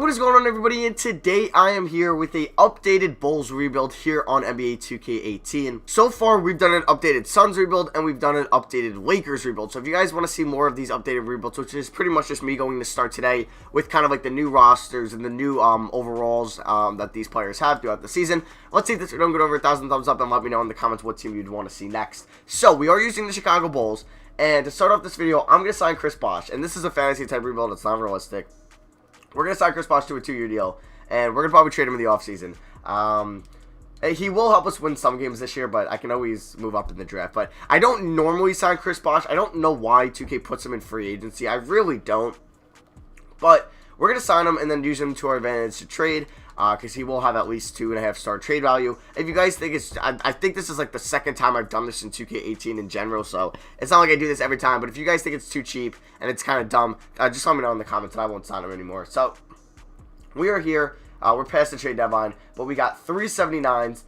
Alright, what is going on, everybody? And today I am here with a updated Bulls rebuild here on NBA 2K18. So far, we've done an updated Suns rebuild and we've done an updated Lakers rebuild. So if you guys want to see more of these updated rebuilds, which is pretty much just me going to start today with kind of like the new rosters and the new overalls that these players have throughout the season. Let's see if this video can get over 1,000 thumbs up and let me know in the comments what team you'd want to see next. So we are using the Chicago Bulls, and to start off this video, I'm going to sign Chris Bosh. And this is a fantasy type rebuild, it's not realistic. We're going to sign Chris Bosh to a 2-year deal, and we're going to probably trade him in the offseason. He will help us win some games this year, but I can always move up in the draft. But I don't normally sign Chris Bosh. I don't know why 2K puts him in free agency. I really don't. But we're going to sign him and then use him to our advantage to trade, because he will have at least 2.5-star trade value. If you guys think it's, I think this is like the second time I've done this in 2K18 in general, so it's not like I do this every time. But if you guys think it's too cheap and it's kind of dumb, just let me know in the comments and I won't sign him anymore. So we are here. We're past the trade deadline, but we got 3 79s.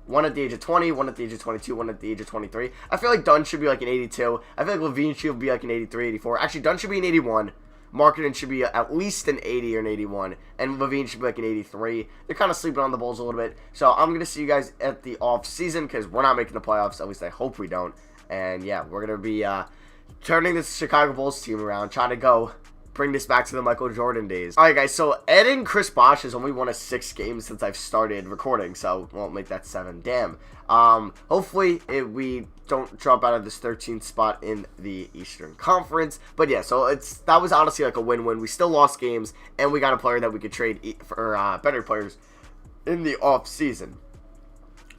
One at the age of 20, one at the age of 22, one at the age of 23. I feel like Dunn should be like an 82. I feel like Levine should be like an 83, 84. Actually, Dunn should be an 81. Marketing should be at least an 80 or an 81, and Levine should be like an 83. They're kind of sleeping on the Bulls a little bit, so I'm going to see you guys at the off season, because we're not making the playoffs, at least I hope we don't. And yeah, we're going to be turning this Chicago Bulls team around, trying to go bring this back to the Michael Jordan days. Alright guys, so adding Chris Bosh has only won us 6 games since I've started recording, so won't make that 7. Damn. Hopefully we don't drop out of this 13th spot in the Eastern Conference. But yeah, so that was honestly like a win-win. We still lost games, and we got a player that we could trade for better players in the off season.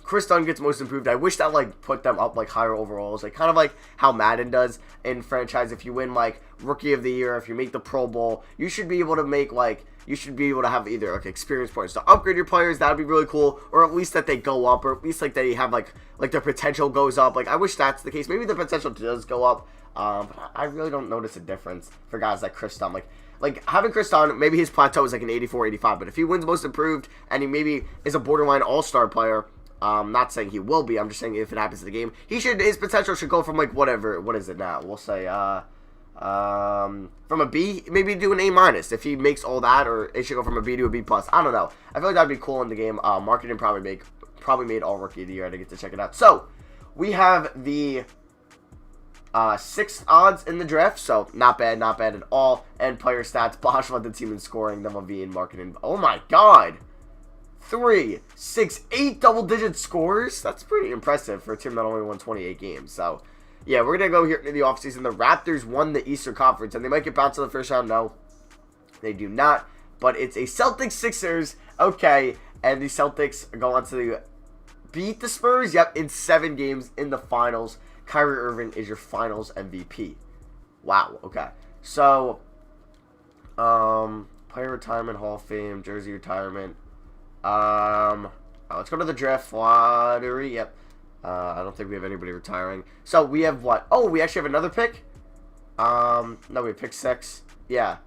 Chris Dunn gets most improved. I wish that like put them up like higher overalls, like kind of like how Madden does in franchise. If you win like Rookie of the Year, if you make the Pro Bowl, you should be able to make like, you should be able to have either like experience points to upgrade your players. That would be really cool, or at least that they go up, or at least like they have like their potential goes up. Like I wish that's the case. Maybe the potential does go up, but I really don't notice a difference for guys like Chris Dunn. Like having Chris Dunn, maybe his plateau is like an 84, 85, but if he wins most improved and he maybe is a borderline all-star player. Not saying he will be, I'm just saying if it happens in the game, his potential should go from like whatever, what is it now? We'll say, from a B, maybe do an A- if he makes all that, or it should go from a B to a B+. I don't know. I feel like that'd be cool in the game. Marketing probably made all Rookie of the Year. I didn't get to check it out. So, we have the 6th odds in the draft, so not bad at all. And player stats, Bosh led the team in scoring, then Levine, marketing. Oh my god! 3, 6, 8 double-digit scores. That's pretty impressive for a team that only won 28 games. So, yeah, we're going to go here into the offseason. The Raptors won the Eastern Conference, and they might get bounced in the first round. No, they do not. But it's a Celtics-Sixers. Okay, and the Celtics go on to beat the Spurs. Yep, in 7 games in the finals. Kyrie Irving is your finals MVP. Wow, okay. So, player retirement, Hall of Fame, jersey retirement. Let's go to the draft lottery. Yep. I don't think we have anybody retiring. So we have what? Oh, we actually have another pick. No, we have pick 6. Yeah.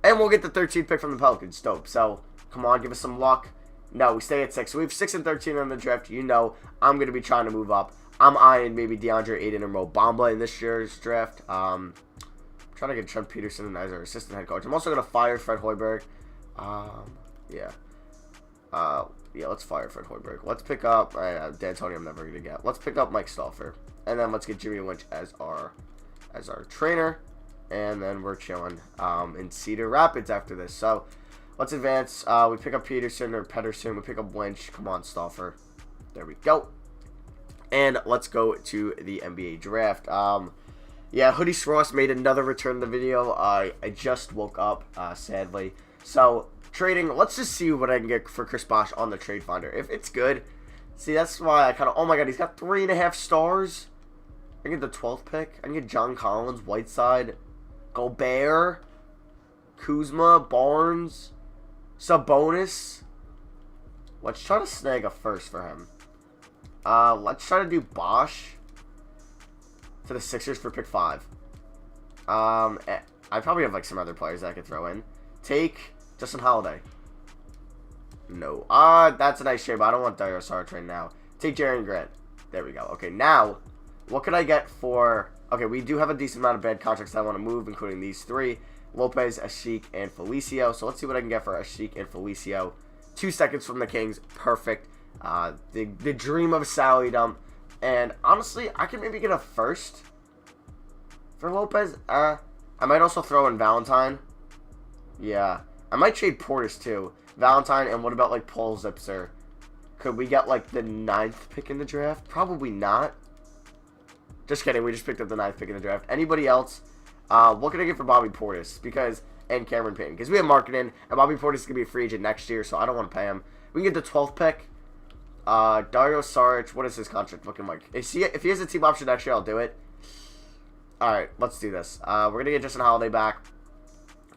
And we'll get the 13th pick from the Pelicans. Dope. So come on, give us some luck. No, we stay at 6. So we have 6 and 13 on the draft. You know, I'm gonna be trying to move up. I'm eyeing maybe DeAndre Ayton and Mo Bamba in this year's draft. Trying to get Trent Peterson as our assistant head coach. I'm also gonna fire Fred Hoiberg. Yeah. Yeah, let's fire Fred Hoiberg. Let's pick up D'Antoni. I'm never gonna get. Let's pick up Mike Stauffer, and then let's get Jimmy Lynch as our trainer, and then we're chilling in Cedar Rapids after this. So let's advance. We pick up Peterson or Pedersen. We pick up Lynch. Come on, Stauffer. There we go. And let's go to the NBA draft. Yeah, Hoodie Ross made another return in the video. I just woke up, sadly. So trading, let's just see what I can get for Chris Bosh on the trade finder. If it's good, see, that's why I kind of, oh my god, he's got 3.5 stars. I can get the 12th pick. I can get John Collins, Whiteside, Gobert, Kuzma, Barnes, Sabonis. Let's try to snag a first for him. Let's try to do Bosh to the Sixers for pick 5. I probably have like some other players that I could throw in. Take Justin Holiday. No. That's a nice trade, but I don't want Dario Saric right now. Take Jaren Grant. There we go. Okay, now, what could I get for... Okay, we do have a decent amount of bad contracts that I want to move, including these 3. Lopez, Ashik, and Felicio. So let's see what I can get for Ashik and Felicio. 2 seconds from the Kings. Perfect. The dream of Salydom. And honestly, I can maybe get a first for Lopez. I might also throw in Valentine. Yeah. I might trade Portis too. Valentine, and what about like Paul Zipser? Could we get like the 9th pick in the draft? Probably not. Just kidding. We just picked up the 9th pick in the draft. Anybody else? What can I get for Bobby Portis? And Cameron Payne. Because we have Markkanen, and Bobby Portis is going to be a free agent next year, so I don't want to pay him. We can get the 12th pick. Dario Saric. What is his contract looking like? If he has a team option next year, I'll do it. Alright, let's do this. We're going to get Justin Holiday back.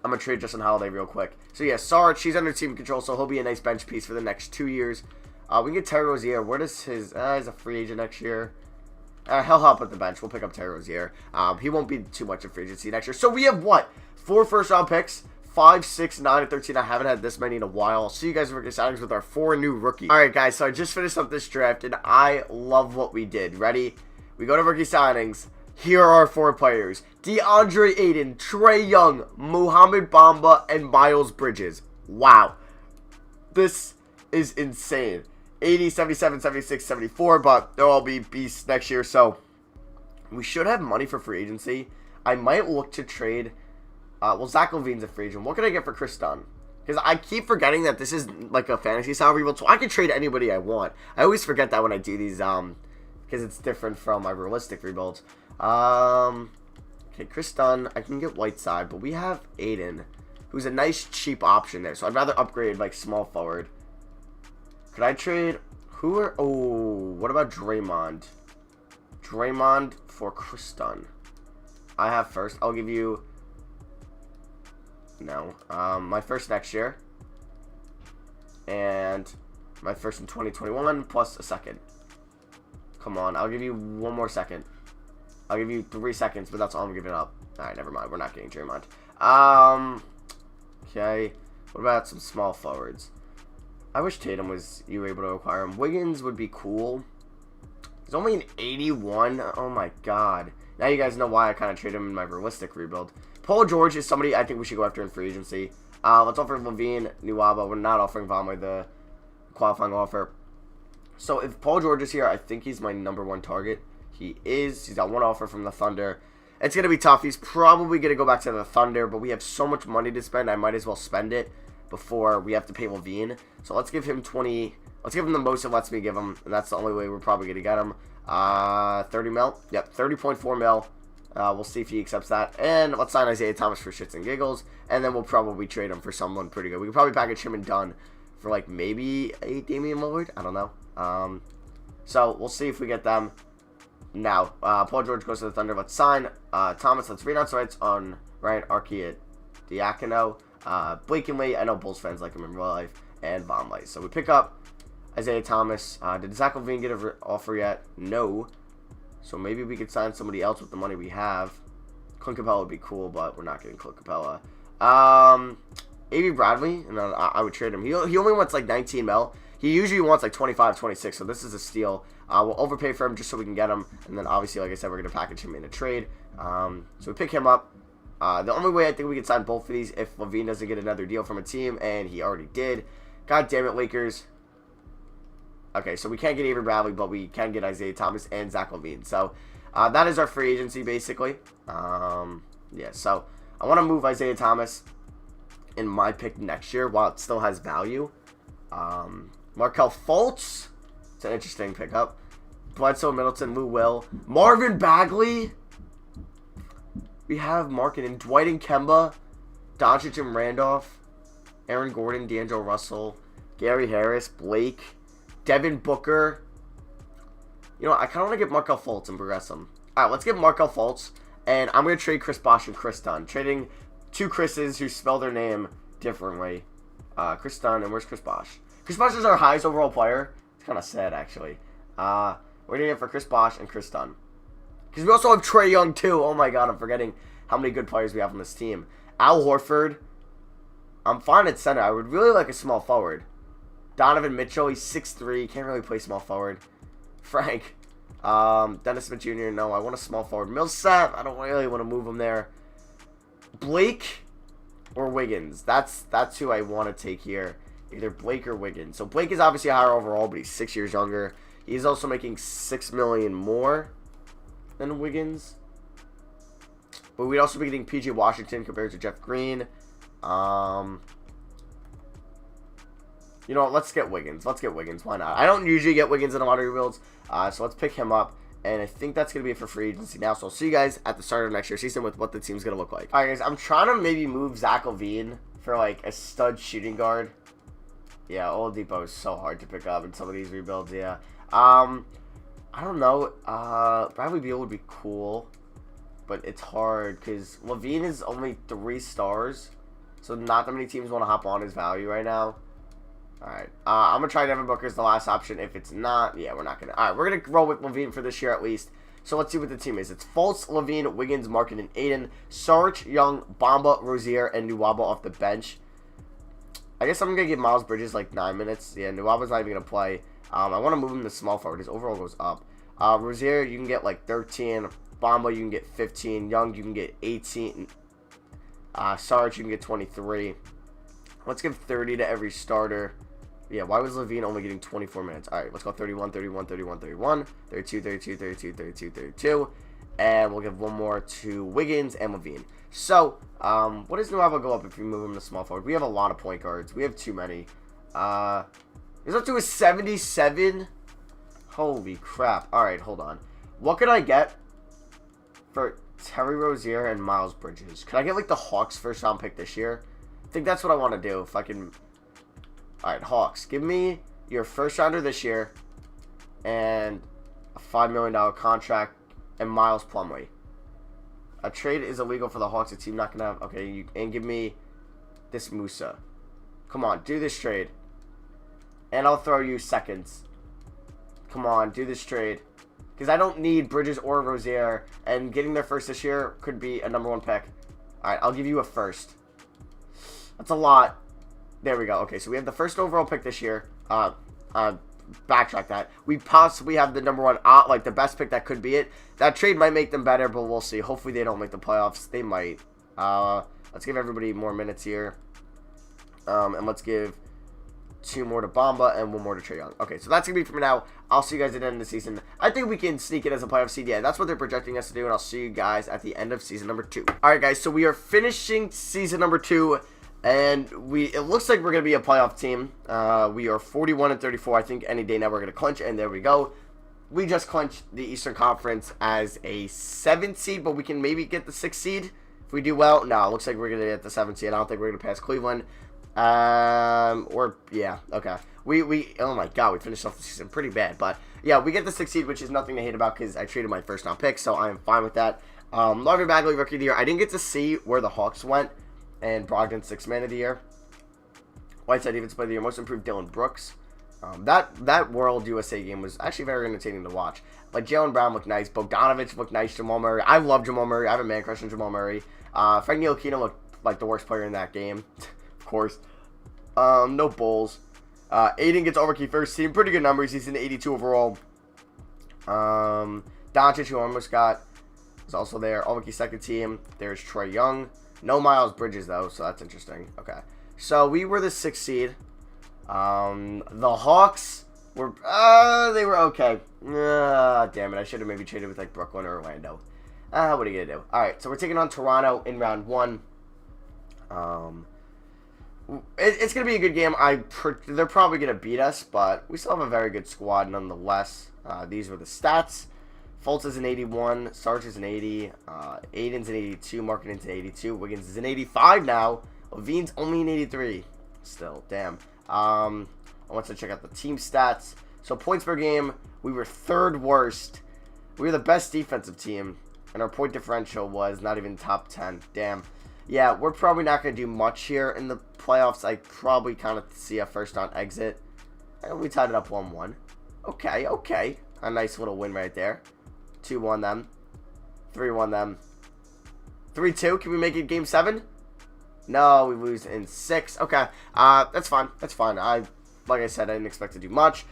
I'm going to trade Justin Holiday real quick. So yeah, Saric, he's under team control, so he'll be a nice bench piece for the next 2 years. We can get Terry Rozier. Where does his... he's a free agent next year. He'll help at the bench. We'll pick up Terry Rozier. He won't be too much of free agency next year. So we have what? 4 first-round picks. 5, 6, 9, and 13. I haven't had this many in a while. I'll see you guys in rookie signings with our 4 new rookies. Alright, guys. So I just finished up this draft, and I love what we did. Ready? We go to rookie signings. Here are our 4 players. DeAndre Ayton, Trae Young, Mohamed Bamba, and Miles Bridges. Wow. This is insane. 80, 77, 76, 74, but they'll all be beasts next year, so we should have money for free agency. I might look to trade, well, Zach LaVine's a free agent. What can I get for Chris Dunn? Because I keep forgetting that this is like a fantasy style rebuild, so I can trade anybody I want. I always forget that when I do these, because it's different from my realistic rebuilds. Okay, Chris Dunn, I can get Whiteside, but we have Aiden, who's a nice cheap option there, so I'd rather upgrade like small forward. Could I trade... what about Draymond? Draymond for Chris Dunn. I have first. I'll give you... No. My first next year. And my first in 2021 plus a second. Come on. I'll give you 1 more second. I'll give you 3 seconds, but that's all I'm giving up. Alright, never mind. We're not getting Draymond. Okay. What about some small forwards? I wish Tatum was you were able to acquire him. Wiggins would be cool. He's only an 81. Oh my god. Now you guys know why I kind of trade him in my realistic rebuild. Paul George is somebody I think we should go after in free agency. Let's offer LaVine, Nuwaba. We're not offering Vonleh the qualifying offer. So if Paul George is here, I think he's my #1 target. He is. He's got 1 offer from the Thunder. It's going to be tough. He's probably going to go back to the Thunder, but we have so much money to spend, I might as well spend it before we have to pay LaVine. So let's give him 20. Let's give him the most it lets me give him, and that's the only way we're probably going to get him. 30 mil? Yep, 30.4 mil. We'll see if he accepts that. And let's sign Isaiah Thomas for shits and giggles, and then we'll probably trade him for someone pretty good. We could probably package him and Dunn for like maybe a Damian Lillard. I don't know. So we'll see if we get them. Now, Paul George goes to the Thunder. Let's sign Thomas. Let's renounce rights on Ryan Arcidiacono. Blatantly, I know Bulls fans like him in real life, and Vonleh. So we pick up Isaiah Thomas. Did Zach LaVine get an offer yet? No. So maybe we could sign somebody else with the money we have. Clint Capella would be cool, but we're not getting Clint Capella. A.B. Bradley, and I would trade him. He only wants like 19 mil. He usually wants like 25, 26, so this is a steal. We'll overpay for him just so we can get him, and then obviously, like I said, we're going to package him in a trade. So we pick him up. The only way I think we can sign both of these if LaVine doesn't get another deal from a team, and he already did. God damn it, Lakers. Okay, so we can't get Avery Bradley, but we can get Isaiah Thomas and Zach LaVine. So that is our free agency, basically. Yeah, so I want to move Isaiah Thomas in my pick next year while it still has value. Markelle Fultz. It's an interesting pickup. Bledsoe, Middleton, Lou Will. Marvin Bagley. We have Markkanen, Dwight and Kemba, Doncic and Randolph, Aaron Gordon, D'Angelo Russell, Gary Harris, Blake, Devin Booker. You know what? I kind of want to get Markelle Fultz and progress him. All right, let's get Markelle Fultz, and I'm going to trade Chris Bosh and Chris Dunn. Trading 2 Chris's who spell their name differently. Chris Dunn, and where's Chris Bosh? Chris Bosh is our highest overall player. It's kind of sad, actually. We're going to get for Chris Bosh and Chris Dunn. Because we also have Trae Young, too. Oh, my God. I'm forgetting how many good players we have on this team. Al Horford. I'm fine at center. I would really like a small forward. Donovan Mitchell. He's 6'3". Can't really play small forward. Frank. Dennis Smith Jr. No, I want a small forward. Millsap. I don't really want to move him there. Blake. or Wiggins. That's who I want to take here. Either Blake or Wiggins. So Blake is obviously higher overall, but he's 6 years younger. He's also making $6 million more than Wiggins. But we'd also be getting PJ Washington compared to Jeff Green. You know what? Let's get Wiggins. Let's get Wiggins. Why not? I don't usually get Wiggins in a lot of rebuilds. So let's pick him up. And I think that's going to be it for free agency now. So I'll see you guys at the start of next year's season with what the team's going to look like. Alright, guys. I'm trying to maybe move Zach LaVine for, like, a stud shooting guard. Yeah, Oladipo is so hard to pick up in some of these rebuilds, yeah. I don't know. Bradley Beal would be cool. But it's hard because LaVine is only 3 stars. So not that many teams want to hop on his value right now. Alright, I'm going to try Devin Booker as the last option. If it's not, yeah, we're not going to. Alright, we're going to roll with LaVine for this year at least. So let's see what the team is. It's Fultz, LaVine, Wiggins, Markin, and Aiden. Sarge, Young, Bamba, Rozier, and Nwaba off the bench. I guess I'm going to give Miles Bridges like 9 minutes. Yeah, Nwaba's not even going to play. I want to move him to small forward. His overall goes up. Rozier, you can get like 13. Bamba, you can get 15. Young, you can get 18. Sarge, you can get 23. Let's give 30 to every starter. Yeah, why was LaVine only getting 24 minutes? All right, let's go 31, 31, 31, 31, 32, 32, 32, 32, 32. And we'll give one more to Wiggins and LaVine. So, what does Nwaba go up if we move him to small forward? We have a lot of point guards. We have too many. He's up to a 77. Holy crap. All right, hold on. What could I get for Terry Rozier and Miles Bridges? Could I get, like, the Hawks first round pick this year? I think that's what I want to do. If I can... Alright, Hawks. Give me your first rounder this year and a $5 million contract and Miles Plumlee. A trade is illegal for the Hawks. A team not going to have... Okay, and give me this Musa. Come on, do this trade. And I'll throw you seconds. Come on, do this trade. Because I don't need Bridges or Rozier. And getting their first this year could be a #1 pick. Alright, I'll give you a first. That's a lot. There we go. Okay, so we have the first overall pick this year. Backtrack that. We possibly have the #1, like the best pick that could be it. That trade might make them better, but we'll see. Hopefully they don't make the playoffs. They might. Let's give everybody more minutes here. And let's give 2 more to Bamba and 1 more to Trae Young. Okay, so that's going to be for now. I'll see you guys at the end of the season. I think we can sneak it as a playoff seed. Yeah, that's what they're projecting us to do, and I'll see you guys at the end of season number 2. Alright, guys, so we are finishing season number 2. And it looks like we're going to be a playoff team. We are 41-34. I think any day now we're going to clinch. And there we go. We just clinched the Eastern Conference as a 7th seed. But we can maybe get the 6th seed if we do well. No, it looks like we're going to get the 7th seed. I don't think we're going to pass Cleveland. Yeah, okay. Oh my god, we finished off the season pretty bad. But yeah, we get the 6th seed, which is nothing to hate about because I traded my first round pick. So I am fine with that. Marvin Bagley, Rookie of the Year. I didn't get to see where the Hawks went. And Brogdon, 6th Man of the Year. Whiteside, Defensive Player of the Year. Most Improved, Dylan Brooks. That World USA game was actually very entertaining to watch. Like, Jaylen Brown looked nice. Bogdanovich looked nice. Jamal Murray. I love Jamal Murray. I have a man crush on Jamal Murray. Frank Ntilikina looked like the worst player in that game. Of course. No Bulls. Aiden gets Overkey first team. Pretty good numbers. He's in 82 overall. Doncic, who almost got, is also there. Overkey second team. There's Trae Young. No Miles Bridges, though, so that's interesting. Okay. So, we were the 6th seed. The Hawks were, they were okay. Damn it. I should have maybe traded with, like, Brooklyn or Orlando. What are you going to do? Alright, so we're taking on Toronto in round 1. It's going to be a good game. They're probably going to beat us, but we still have a very good squad nonetheless. These were the stats. Fultz is an 81, Sarge is an 80, Aiden's an 82, Markkanen's an 82, Wiggins is an 85 now, LaVine's only an 83, still, damn. I want to check out the team stats. So points per game, we were 3rd worst, we were the best defensive team, and our point differential was not even top 10, damn. Yeah, we're probably not going to do much here in the playoffs. I probably kind of see a first round exit, and we tied it up 1-1. Okay, a nice little win right there. 2-1 them. 3-1 them. 3-2. Can we make it game 7? No, we lose in 6. Okay. That's fine. That's fine. Like I said, I didn't expect to do much.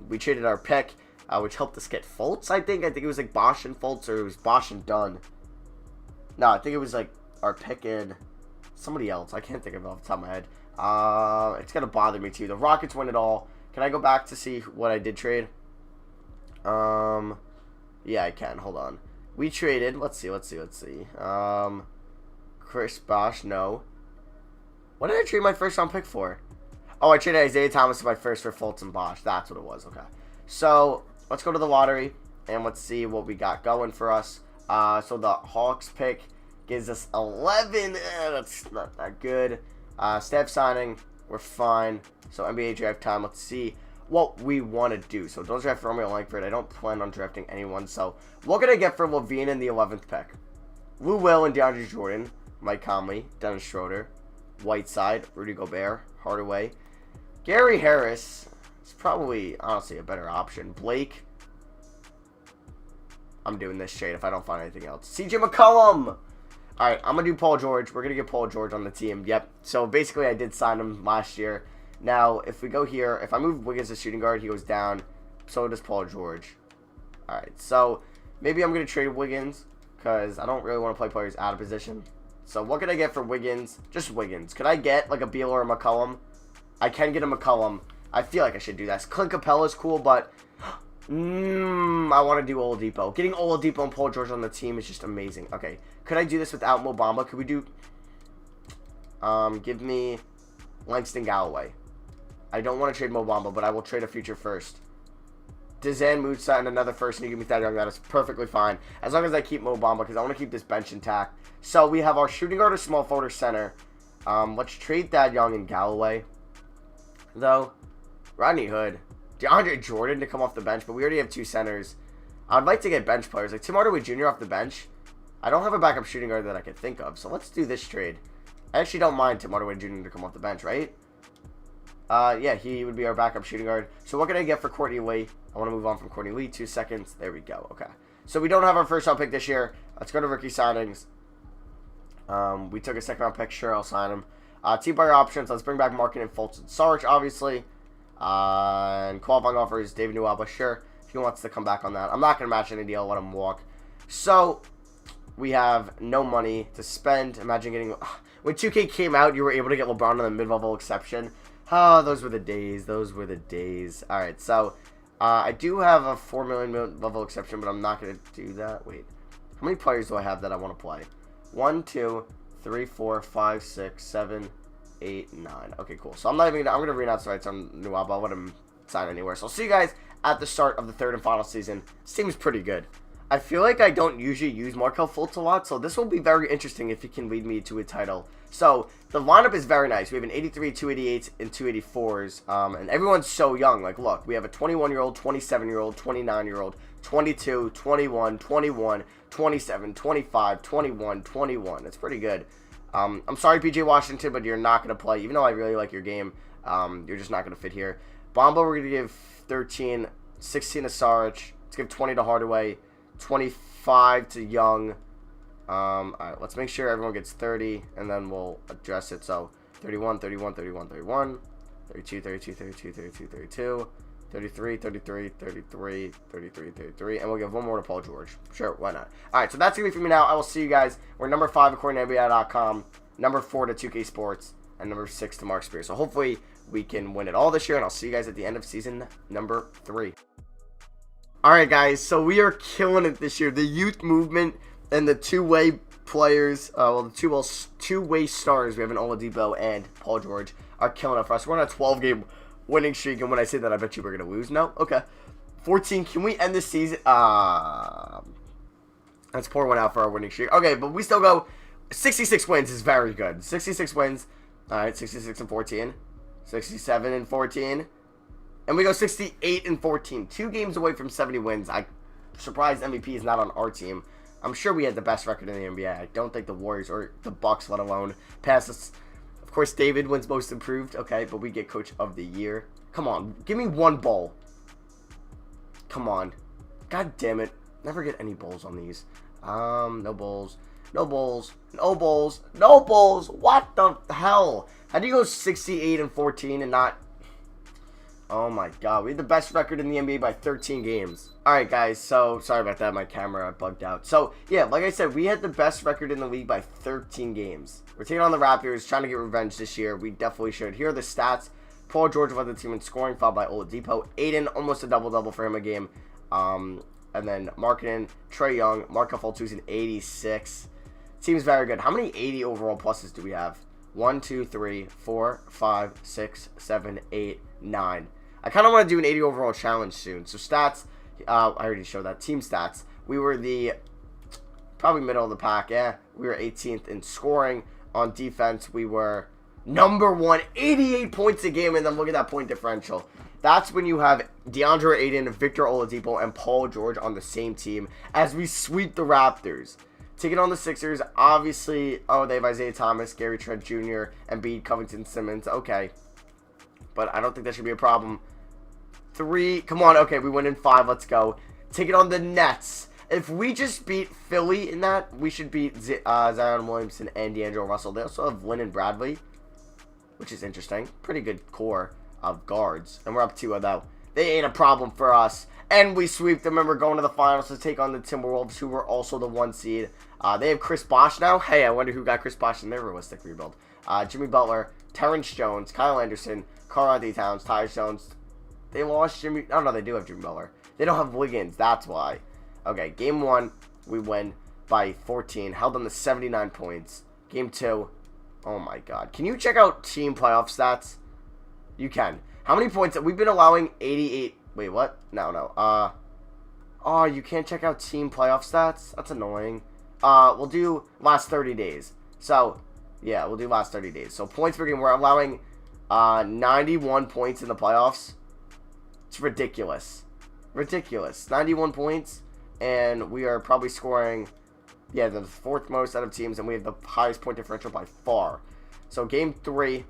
We traded our pick, which helped us get Fultz, I think. I think it was like Bosh and Fultz, or it was Bosh and Dunn. No, I think it was like our pick in somebody else. I can't think of it off the top of my head. It's going to bother me too. The Rockets win it all. Can I go back to see what I did trade? Yeah, I can. Hold on. We traded. Let's see. Chris Bosh, no. What did I trade my first round pick for? Oh, I traded Isaiah Thomas to my first for Fultz and Bosh. That's what it was. Okay. So, let's go to the lottery, and let's see what we got going for us. So, the Hawks pick gives us 11. That's not that good. Staff signing, we're fine. So, NBA draft time. Let's see what we want to do. So, don't draft Romeo Langford. I don't plan on drafting anyone. So, what can I get for LaVine in the 11th pick? Lou Will and DeAndre Jordan. Mike Conley. Dennis Schroeder. Whiteside. Rudy Gobert. Hardaway. Gary Harris is probably, honestly, a better option. Blake. I'm doing this trade if I don't find anything else. CJ McCollum. Alright, I'm going to do Paul George. We're going to get Paul George on the team. Yep. So, basically, I did sign him last year. Now, if we go here, if I move Wiggins to shooting guard, he goes down. So does Paul George. Alright, so maybe I'm going to trade Wiggins because I don't really want to play players out of position. So, what can I get for Wiggins? Just Wiggins. Could I get, like, a Beal or a McCollum? I can get a McCollum. I feel like I should do that. Clint Capella is cool, but I want to do Oladipo. Getting Oladipo and Paul George on the team is just amazing. Okay, could I do this without Mo Bamba? Could we do... give me Langston Galloway. I don't want to trade Mo Bamba, but I will trade a future first. Dezan Musa and another first, and you give me Thad Young. That is perfectly fine. As long as I keep Mo Bamba, because I want to keep this bench intact. So, we have our shooting guard, or small forward, center. Let's trade Thad Young and Galloway. Though, Rodney Hood. DeAndre Jordan to come off the bench, but we already have two centers. I'd like to get bench players. Like Tim Hardaway Jr. off the bench. I don't have a backup shooting guard that I could think of, so let's do this trade. I actually don't mind Tim Hardaway Jr. to come off the bench, right? Yeah, he would be our backup shooting guard. So what can I get for Courtney Lee? I want to move on from Courtney Lee. 2 seconds. There we go. Okay. So we don't have our first round pick this year. Let's go to rookie signings. We took a second round pick. Sure, I'll sign him. Team player options. Let's bring back Markin and Fultz and Sarge, obviously. And qualifying offers, David Nwaba. Sure, if he wants to come back on that. I'm not going to match any deal. Let him walk. So, we have no money to spend. Imagine getting... When 2K came out, you were able to get LeBron on the mid-level exception. Oh, those were the days. Those were the days. Alright, so... I do have a 4 million mid-level exception, but I'm not going to do that. Wait. How many players do I have that I want to play? 1, 2, 3, 4, 5, 6, 7, 8, 9. Okay, cool. So I'm not even gonna, I'm gonna renounce the rights on Nwaba. I'll let him sign anywhere. So I'll see you guys at the start of the third and final season. Seems pretty good. I feel like I don't usually use Markelle Fultz a lot, so this will be very interesting if he can lead me to a title. So the lineup is very nice. We have an 83, 288, and 284s, and everyone's so young. Like, look, we have a 21-year-old, 27-year-old, 29-year-old, 22, 21, 21, 27, 25, 21, 21. That's pretty good. I'm sorry, PJ Washington, but you're not going to play. Even though I really like your game, you're just not going to fit here. Bamba, we're going to give 13, 16 to Saric. Let's give 20 to Hardaway, 25 to Young. Alright, let's make sure everyone gets 30, and then we'll address it. So, 31, 31, 31, 31, 32, 32, 32, 32, 32, 33, 33, 33, 33, 33, and we'll give one more to Paul George. Sure, why not? Alright, so that's going to be for me now. I will see you guys. We're number 5 according to NBA.com, number 4 to 2K Sports, and number 6 to Mark Spears. So hopefully we can win it all this year, and I'll see you guys at the end of season number 3. Alright guys, so we are killing it this year. The youth movement and the two-way players, the two-way stars, we have an Oladipo and Paul George, are killing it for us. We're on a 12-game winning streak, and when I say that, I bet you we're going to lose. No? Okay. 14, can we end this season? Let's pour one out for our winning streak. Okay, but we still go, 66 wins is very good. 66 wins. Alright, 66 and 14. 67 and 14. And we go 68 and 14. 2 games away from 70 wins. I'm surprised MVP is not on our team. I'm sure we had the best record in the NBA. I don't think the Warriors or the Bucks, let alone, pass us. Of course, David wins most improved. Okay, but we get coach of the year. Come on. Give me one bowl. Come on. God damn it. Never get any bowls on these. No bowls. No bowls. No bowls. No bowls. What the hell? How do you go 68 and 14 and not... Oh my god, we had the best record in the NBA by 13 games. Alright guys, so sorry about that, my camera bugged out. So yeah, like I said, we had the best record in the league by 13 games. We're taking on the Raptors, trying to get revenge this year. We definitely should. Here are the stats. Paul George led the team in scoring, followed by Oladipo. Aiden, almost a double-double for him a game. And then Markkanen, Trae Young, Markelle Fultz in 86. Team's very good. How many 80 overall pluses do we have? 1, 2, 3, 4, 5, 6, 7, 8, 9. I kind of want to do an 80 overall challenge soon. So stats, I already showed that. Team stats. We were the probably middle of the pack. Yeah, we were 18th in scoring. On defense, we were number 1, 88 points a game. And then look at that point differential. That's when you have DeAndre Ayton, Victor Oladipo, and Paul George on the same team as we sweep the Raptors. Taking on the Sixers, obviously, oh, they have Isaiah Thomas, Gary Trent Jr., Embiid, Covington, Simmons. Okay. But I don't think that should be a problem. 3, come on, okay, we win in 5, let's go. Taking on the Nets. If we just beat Philly in that, we should beat Zion Williamson and D'Angelo Russell. They also have Lynn and Bradley, which is interesting. Pretty good core of guards. And we're up 2-0, though. They ain't a problem for us. And we sweep them, and we're going to the finals to take on the Timberwolves, who were also the 1 seed. They have Chris Bosh now. Hey, I wonder who got Chris Bosh in their realistic rebuild. Jimmy Butler, Terrence Jones, Kyle Anderson, Karl-Anthony Towns, Tyus Jones. They lost Jimmy. Oh, no, they do have Jimmy Butler. They don't have Wiggins. That's why. Okay, game 1, we win by 14. Held them to 79 points. Game 2, oh, my God. Can you check out team playoff stats? You can. How many points? We've been allowing 88. Wait, what? No. Oh, you can't check out team playoff stats? That's annoying. We'll do last 30 days. So, yeah, we'll do last 30 days. So, points per game. We're allowing 91 points in the playoffs. It's ridiculous. Ridiculous. 91 points. And we are probably scoring, yeah, the 4th most out of teams. And we have the highest point differential by far. So, game 3.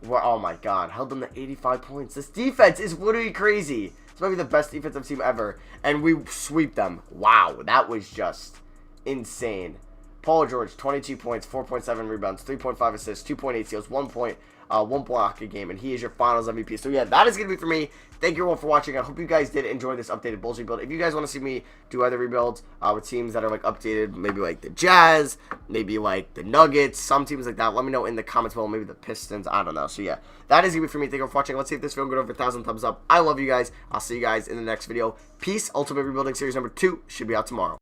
Oh, my God. Held them to 85 points. This defense is literally crazy. It's maybe the best defensive team ever. And we sweep them. Wow. That was just insane. Paul George, 22 points, 4.7 rebounds, 3.5 assists, 2.8 steals, 1 block a game, and he is your finals MVP. So yeah, that is going to be for me. Thank you all for watching. I hope you guys did enjoy this updated Bulls rebuild. If you guys want to see me do other rebuilds with teams that are like updated, maybe like the Jazz, maybe like the Nuggets, some teams like that, let me know in the comments below. Maybe the Pistons, I don't know. So yeah, that is going to be for me. Thank you for watching. Let's see if this video can go over 1,000 thumbs up. I love you guys. I'll see you guys in the next video. Peace. Ultimate Rebuilding Series number 2 should be out tomorrow.